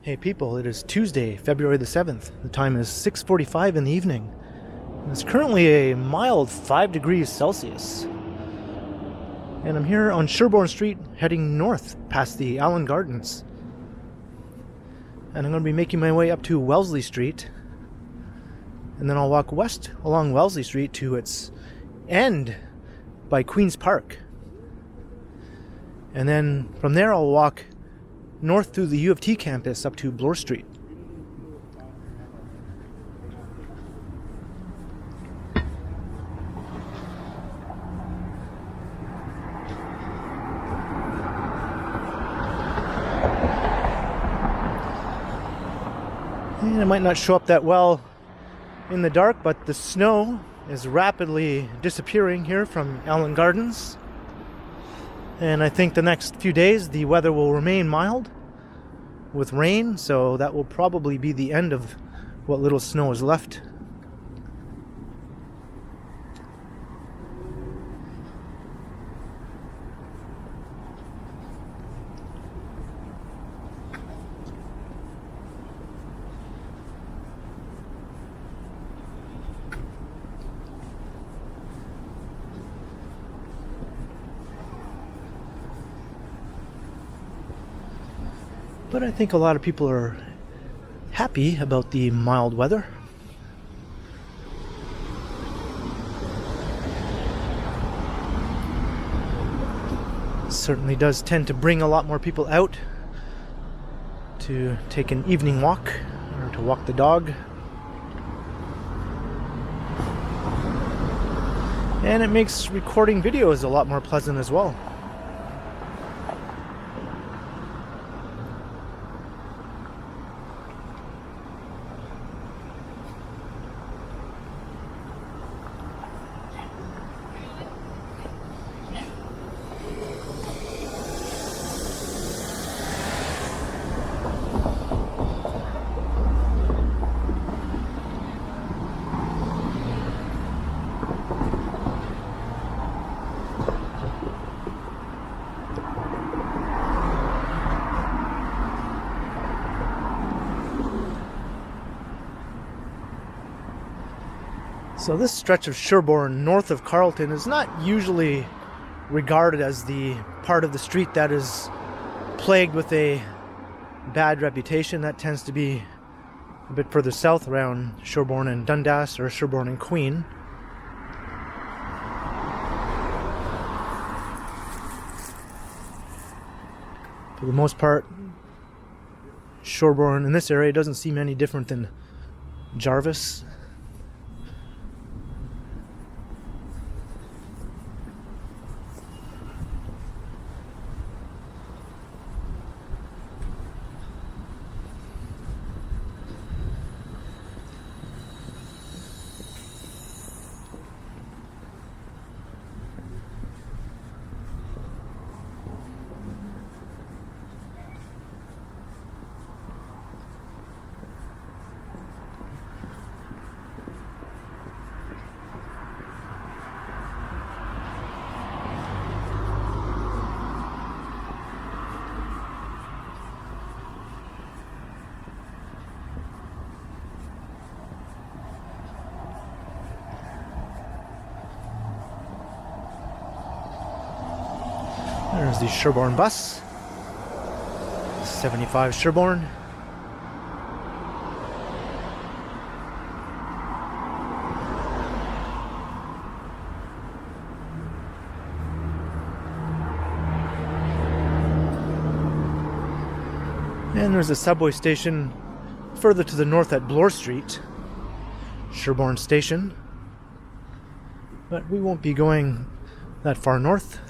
Hey people, it is Tuesday, February the 7th. The time is 6:45 in the evening. And it's currently a mild 5 degrees Celsius. And I'm here on Sherbourne Street heading north past the Allen Gardens. And I'm going to be making my way up to Wellesley Street. And then I'll walk west along Wellesley Street to its end by Queen's Park. And then from there I'll walk north through the U of T campus up to Bloor Street. And it might not show up that well in the dark, but the snow is rapidly disappearing here from Allen Gardens. And I think the next few days the weather will remain mild with rain, so that will probably be the end of what little snow is left. But I think a lot of people are happy about the mild weather. It certainly does tend to bring a lot more people out to take an evening walk or to walk the dog. And it makes recording videos a lot more pleasant as well. So this stretch of Sherbourne north of Carlton is not usually regarded as the part of the street that is plagued with a bad reputation. That tends to be a bit further south around Sherbourne and Dundas or Sherbourne and Queen. For the most part, Sherbourne in this area doesn't seem any different than Jarvis. There's the Sherbourne bus, 75 Sherbourne. And there's a subway station further to the north at Bloor Street, Sherbourne Station. But we won't be going that far north.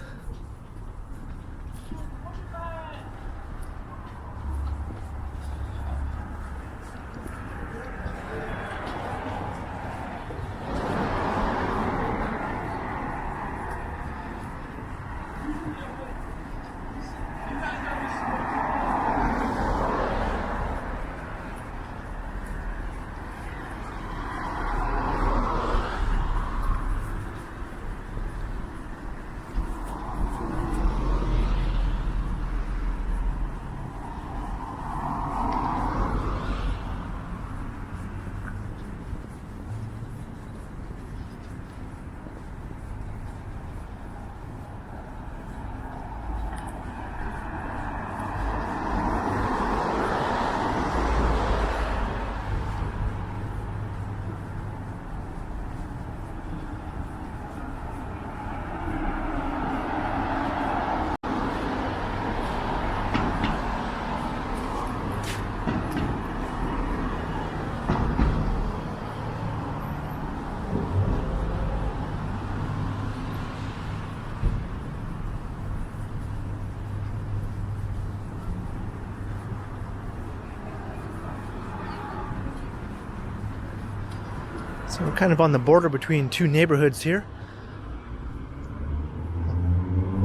So we're kind of on the border between two neighborhoods here.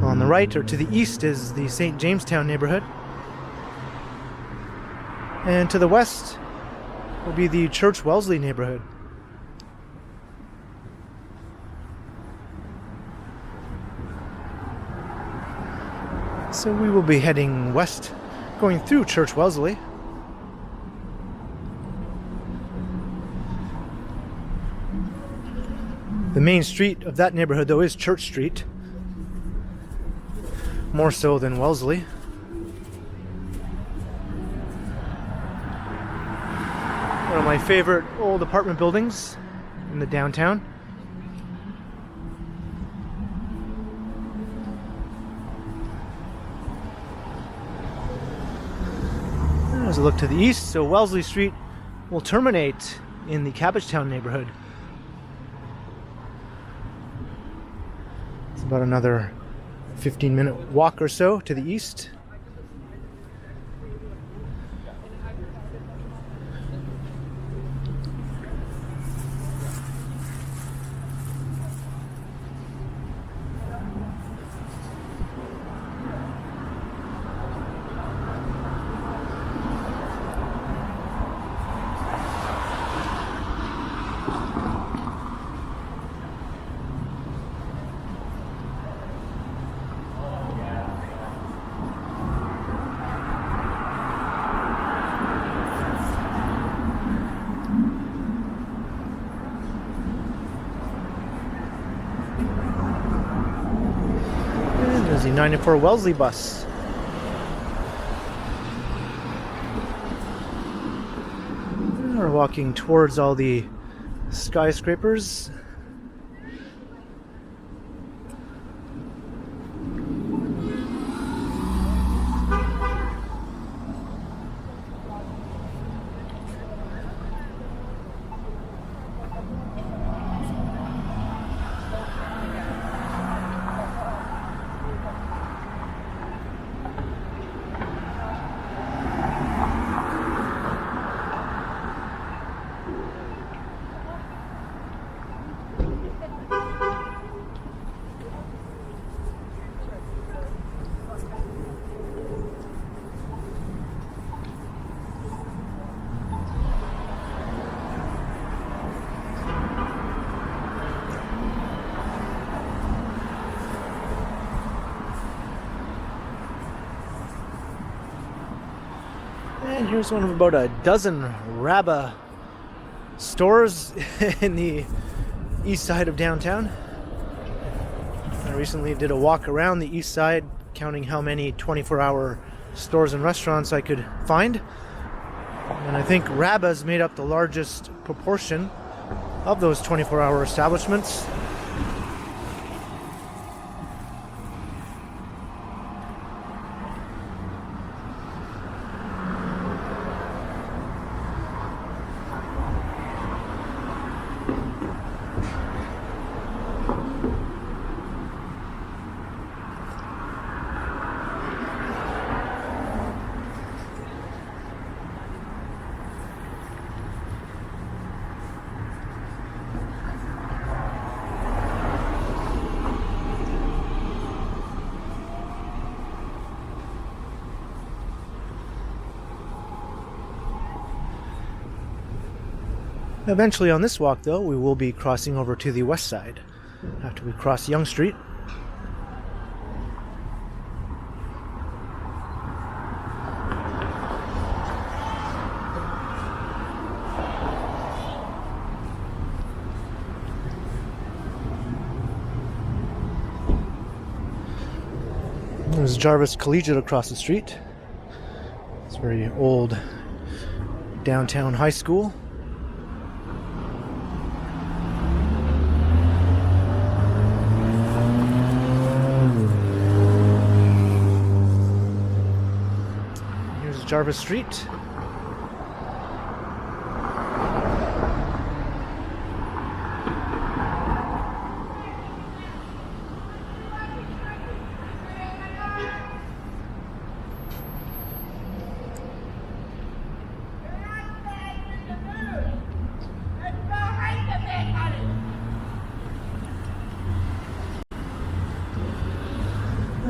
On the right, or to the east, is the St. Jamestown neighborhood. And to the west will be the Church Wellesley neighborhood. So we will be heading west, going through Church Wellesley. The main street of that neighborhood, though, is Church Street. More so than Wellesley. One of my favorite old apartment buildings in the downtown. As I look to the east, so Wellesley Street will terminate in the Cabbagetown neighborhood. It's about another 15-minute walk or so to the east. There's the 94 Wellesley bus. We're walking towards all the skyscrapers. And here's one of about a dozen Rabba stores in the east side of downtown. I recently did a walk around the east side, counting how many 24-hour stores and restaurants I could find. And I think Rabba's made up the largest proportion of those 24-hour establishments. Eventually on this walk, though, we will be crossing over to the west side after we cross Yonge Street. There's Jarvis Collegiate across the street. It's a very old downtown high school. Here's Jarvis Street.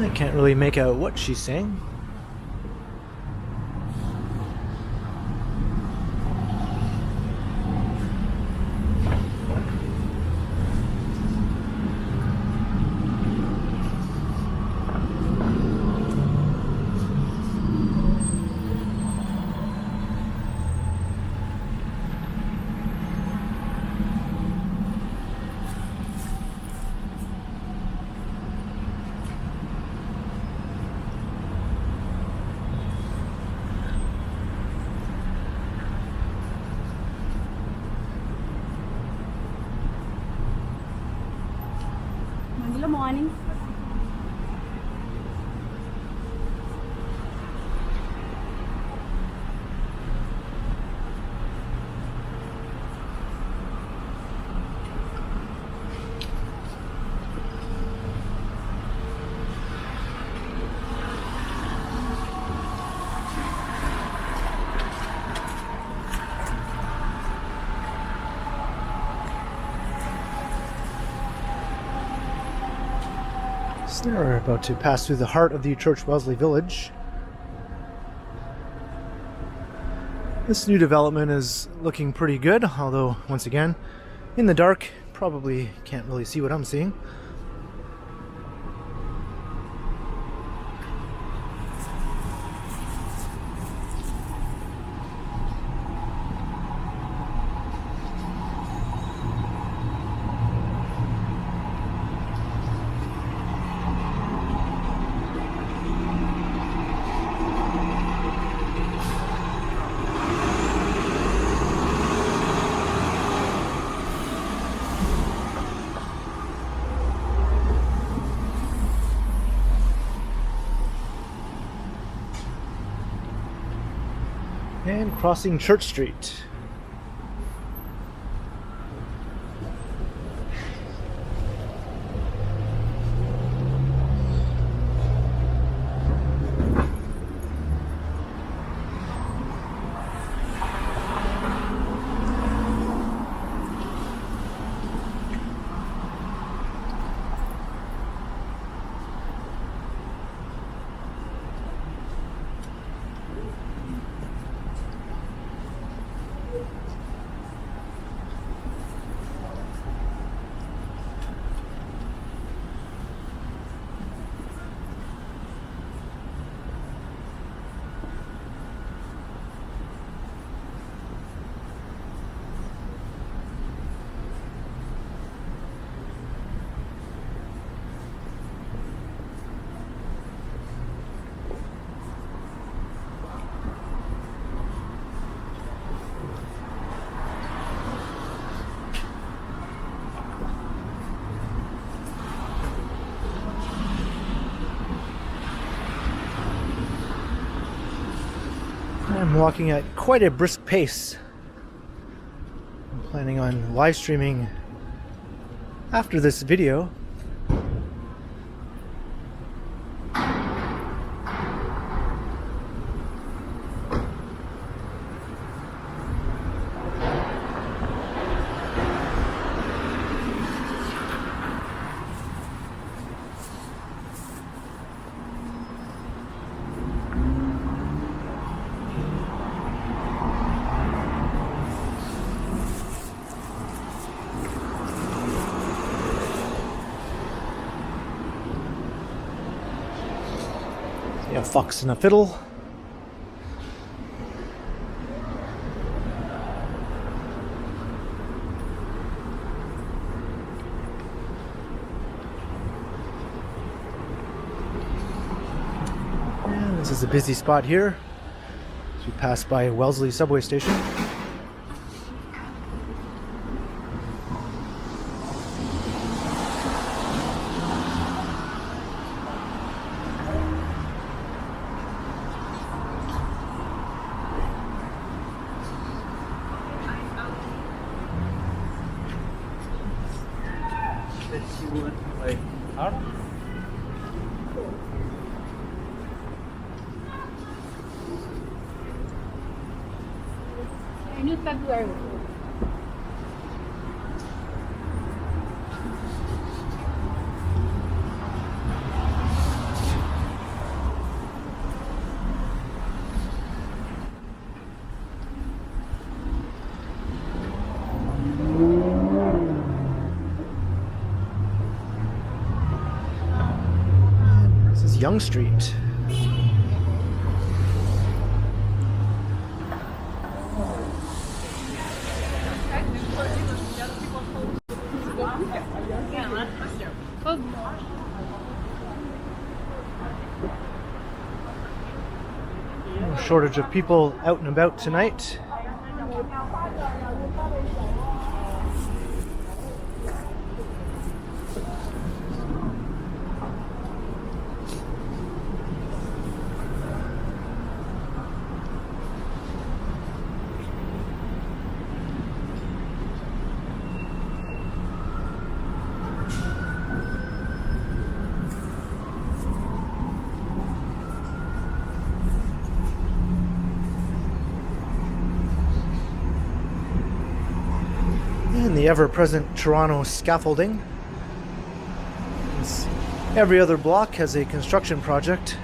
I can't really make out what she's saying. Good morning. So we're about to pass through the heart of the Church Wellesley village. This new development is looking pretty good, although once again, in the dark, probably can't really see what I'm seeing. And crossing Church Street. I'm walking at quite a brisk pace. I'm planning on live streaming after this video. A fox and a fiddle. And this is a busy spot here as we pass by Wellesley subway station. New February. Yonge Street. No shortage of people out and about tonight. And the ever-present Toronto scaffolding. Every other block has a construction project.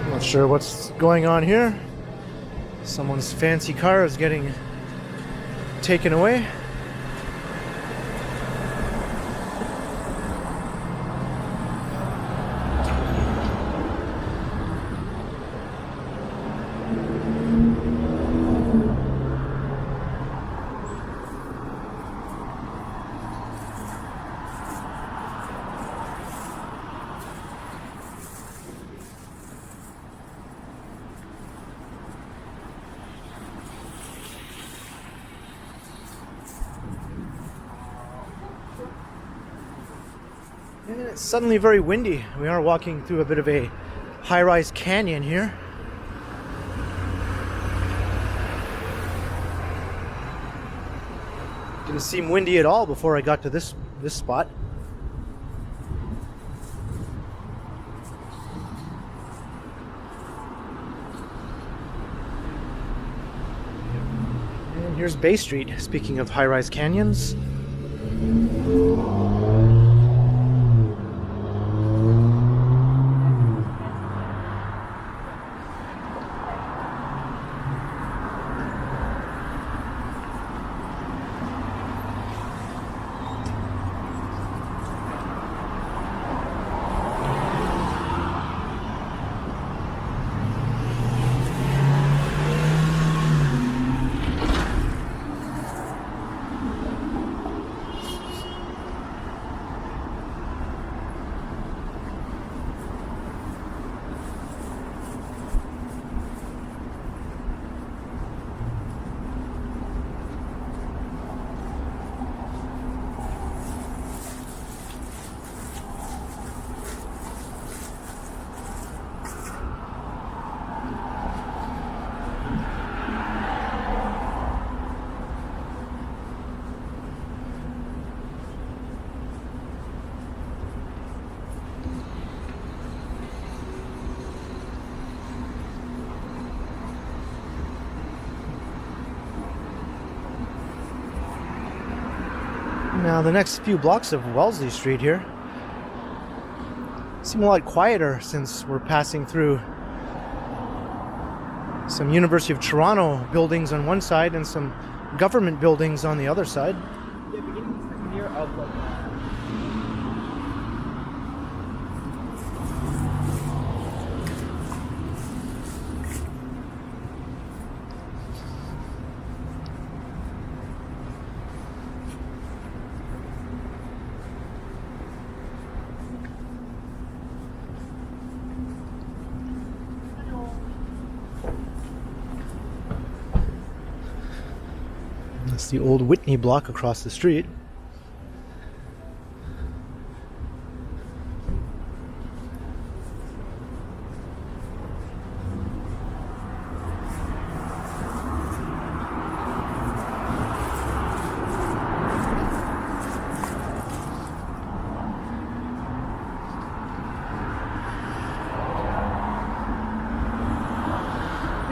Not sure what's going on here. Someone's fancy car is getting taken away. And it's suddenly very windy. We are walking through a bit of a high-rise canyon here. Didn't seem windy at all before I got to this spot. And here's Bay Street, speaking of high-rise canyons. Now the next few blocks of Wellesley Street here seem a lot quieter since we're passing through some University of Toronto buildings on one side and some government buildings on the other side. Yeah, beginning the second year of That's the old Whitney block across the street.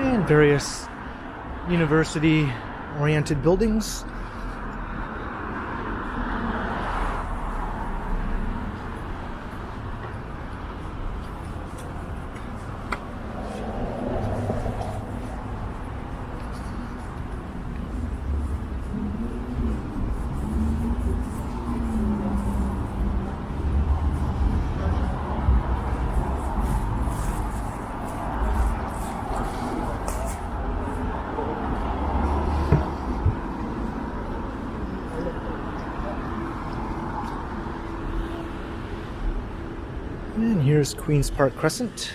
And various university-oriented buildings. And here's Queen's Park Crescent.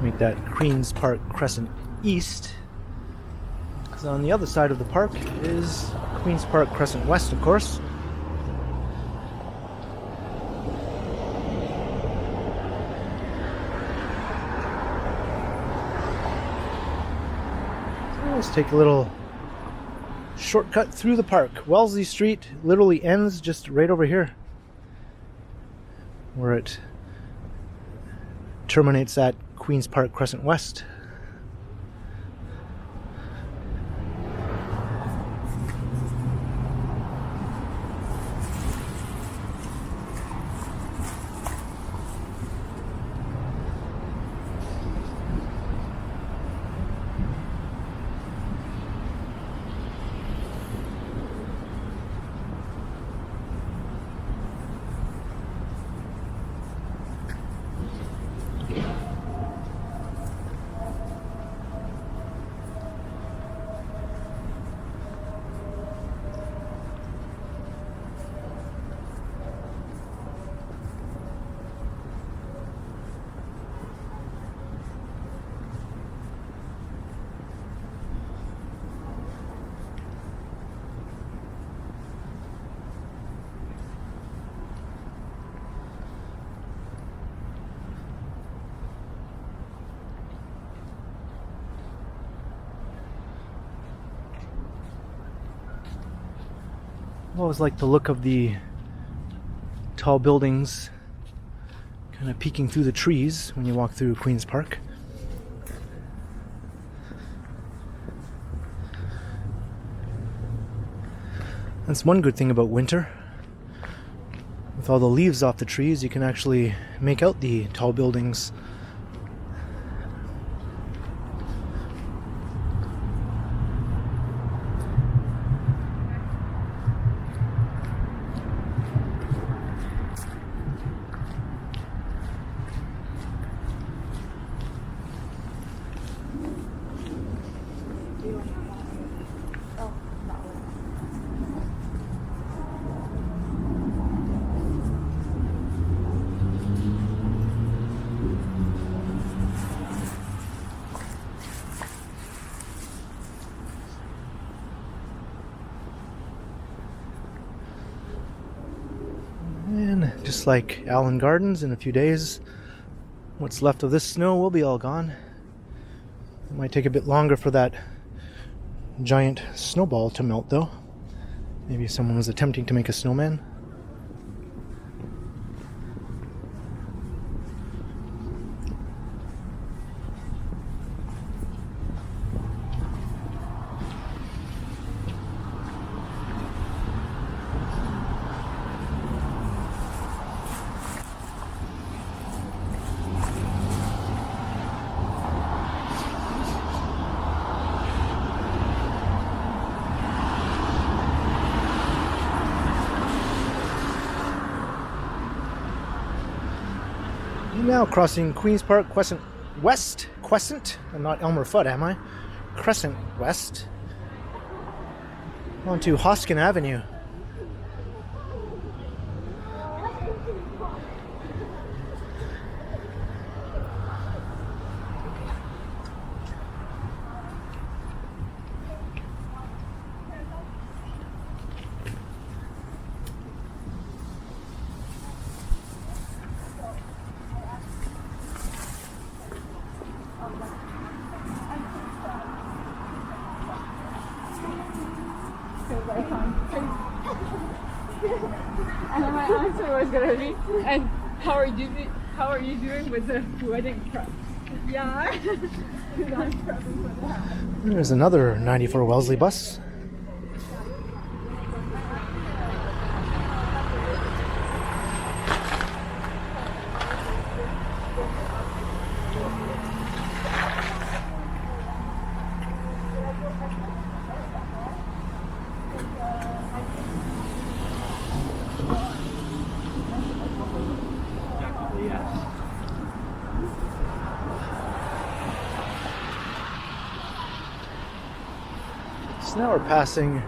Make that Queen's Park Crescent East. Because on the other side of the park is Queen's Park Crescent West, of course. So let's take a little shortcut through the park. Wellesley Street literally ends just right over here, where it terminates at Queen's Park Crescent West. I always like the look of the tall buildings kind of peeking through the trees when you walk through Queen's Park. That's one good thing about winter. With all the leaves off the trees, you can actually make out the tall buildings. And just like Allen Gardens, in a few days, what's left of this snow will be all gone. It might take a bit longer for that giant snowball to melt, though. Maybe someone was attempting to make a snowman. Now crossing Queen's Park Crescent West. Crescent? I'm not Elmer Fudd, am I? Crescent West. On to Hoskin Avenue. And then my answer was gonna be, and how are you doing with the wedding prep? Yeah. There's another 94 Wellesley bus. So now we're passing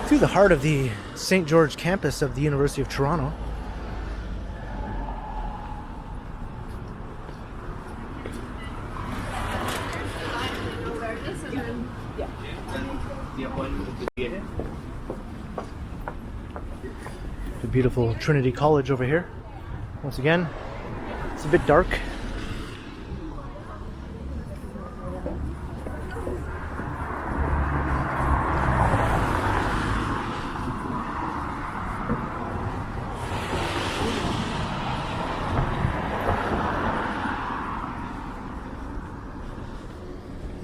through the heart of the St. George campus of the University of Toronto. The beautiful Trinity College over here. Once again, it's a bit dark.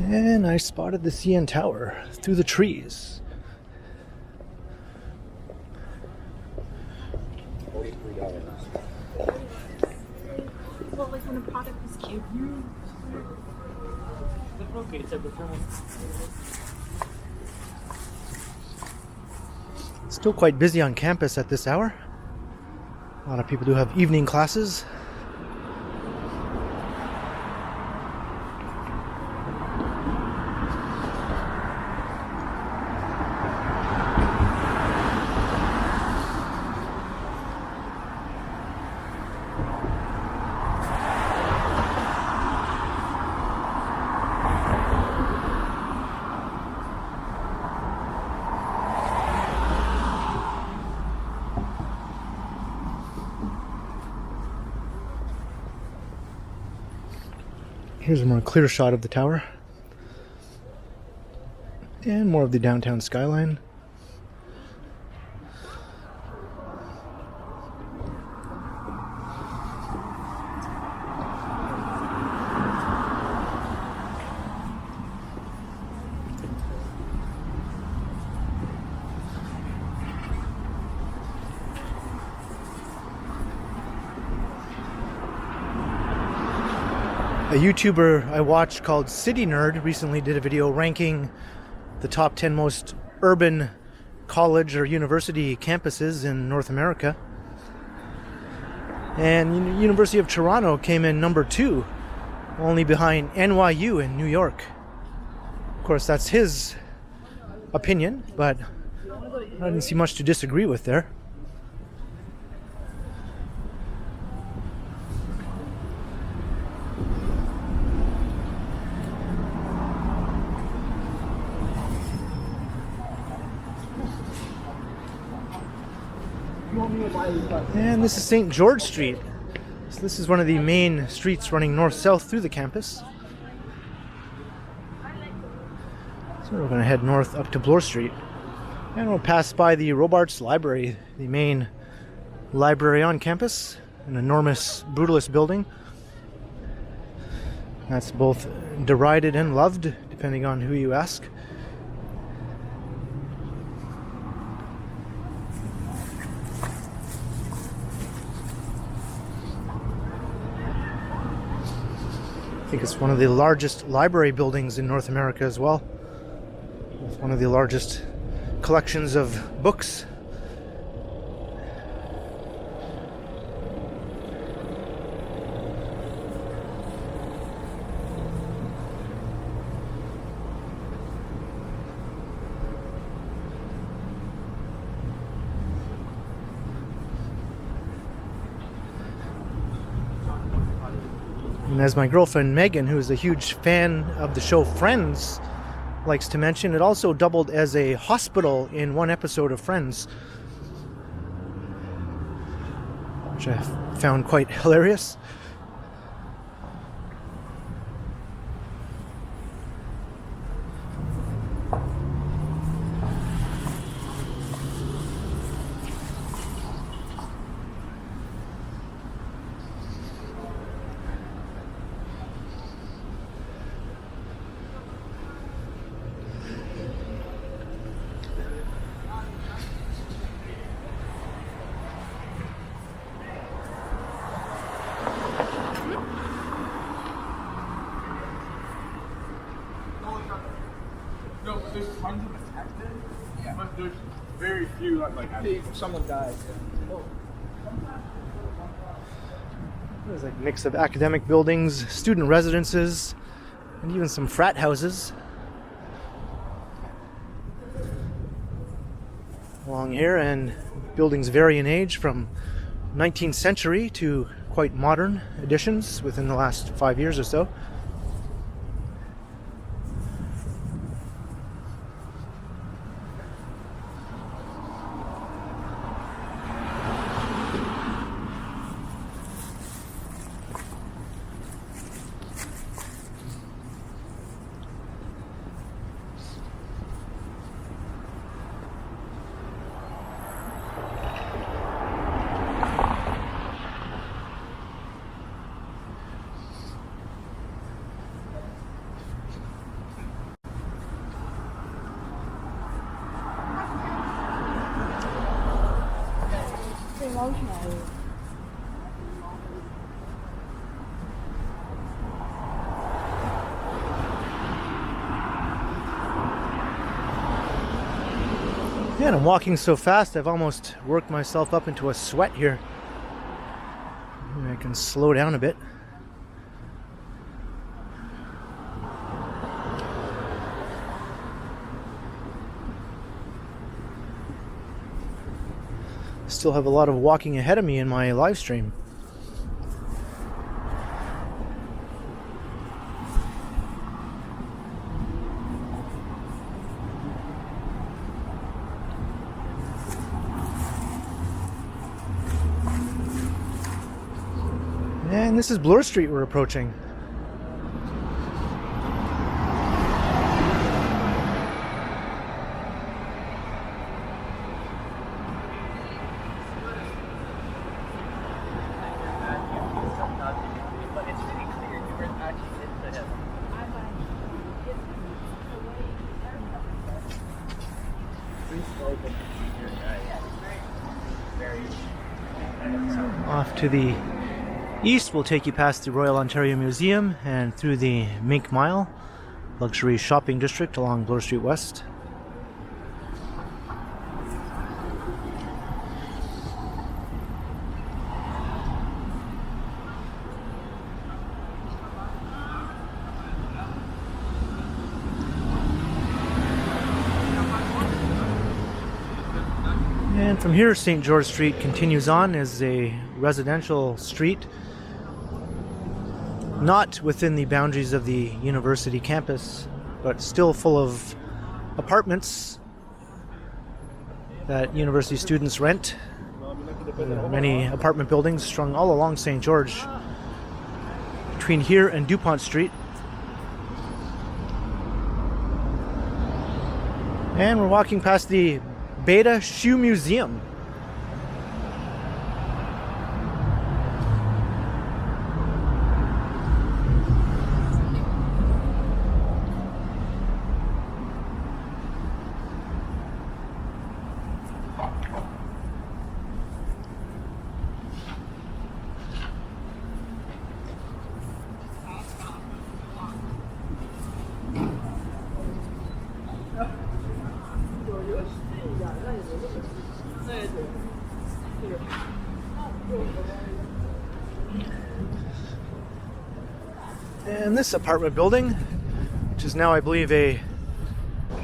And I spotted the CN Tower through the trees. Well, like when a product is cute. Still quite busy on campus at this hour. A lot of people do have evening classes. Here's a more clear shot of the tower. And more of the downtown skyline. A YouTuber I watch called City Nerd recently did a video ranking the top 10 most urban college or university campuses in North America. And University of Toronto came in number 2, only behind NYU in New York. Of course, that's his opinion, but I didn't see much to disagree with there. And this is St. George Street. So this is one of the main streets running north-south through the campus. So we're going to head north up to Bloor Street. And we'll pass by the Robarts Library, the main library on campus. An enormous brutalist building. That's both derided and loved, depending on who you ask. I think it's one of the largest library buildings in North America as well. With one of the largest collections of books. And as my girlfriend Megan, who is a huge fan of the show Friends, likes to mention, it also doubled as a hospital in one episode of Friends, which I found quite hilarious. No, there's tons of attacks there, but there's very few like If someone dies. There's like a mix of academic buildings, student residences, and even some frat houses. along here, and buildings vary in age from 19th century to quite modern additions within the last 5 years or so. Yeah, and I'm walking so fast I've almost worked myself up into a sweat here. Maybe I can slow down a bit. Still have a lot of walking ahead of me in my live stream. And this is Bloor Street we're approaching. But it's really clear you weren't actually into him. Off to the east, we'll take you past the Royal Ontario Museum and through the Mink Mile, luxury shopping district along Bloor Street West. And from here, St. George Street continues on as a residential street, not within the boundaries of the university campus, but still full of apartments that university students rent. Many apartment buildings strung all along St. George, between here and DuPont Street. And we're walking past the Beta Shoe Museum. And this apartment building, which is now I believe a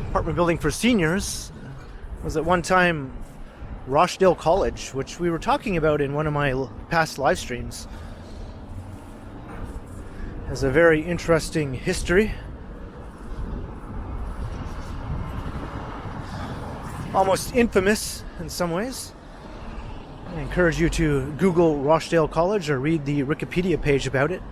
apartment building for seniors, was at one time Rochdale College, which we were talking about in one of my past live streams. Has a very interesting history. Almost infamous in some ways. I encourage you to Google Rochdale College or read the Wikipedia page about it.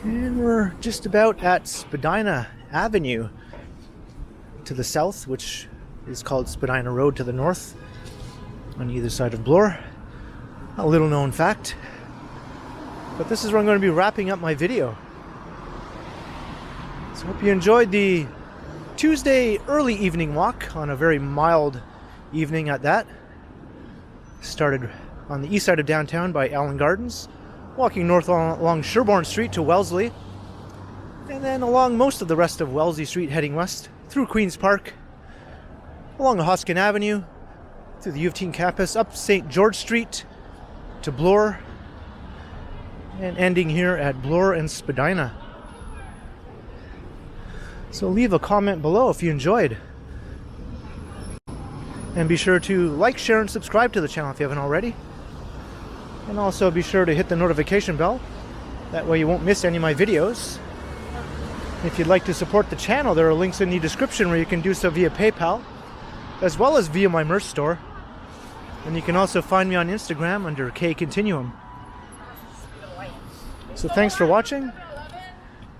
And we're just about at Spadina Avenue to the south, which is called Spadina Road to the north, on either side of Bloor. A little known fact. But this is where I'm going to be wrapping up my video. So hope you enjoyed the Tuesday early evening walk, on a very mild evening at that. Started on the east side of downtown by Allen Gardens, walking north along Sherbourne Street to Wellesley, and then along most of the rest of Wellesley Street heading west through Queen's Park, along Hoskin Avenue, through the U of T campus, up St. George Street to Bloor, and ending here at Bloor and Spadina. So leave a comment below if you enjoyed. And be sure to like, share, and subscribe to the channel if you haven't already. And also be sure to hit the notification bell. That way you won't miss any of my videos. If you'd like to support the channel, there are links in the description where you can do so via PayPal, as well as via my merch store. And you can also find me on Instagram under KContinuum. So thanks for watching,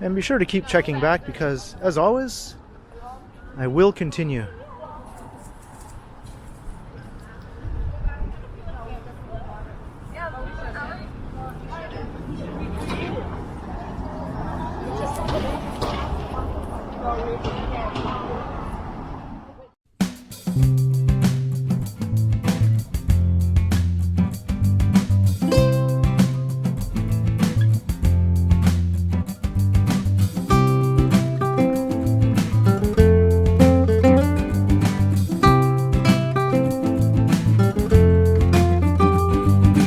and be sure to keep checking back because, as always, I will continue.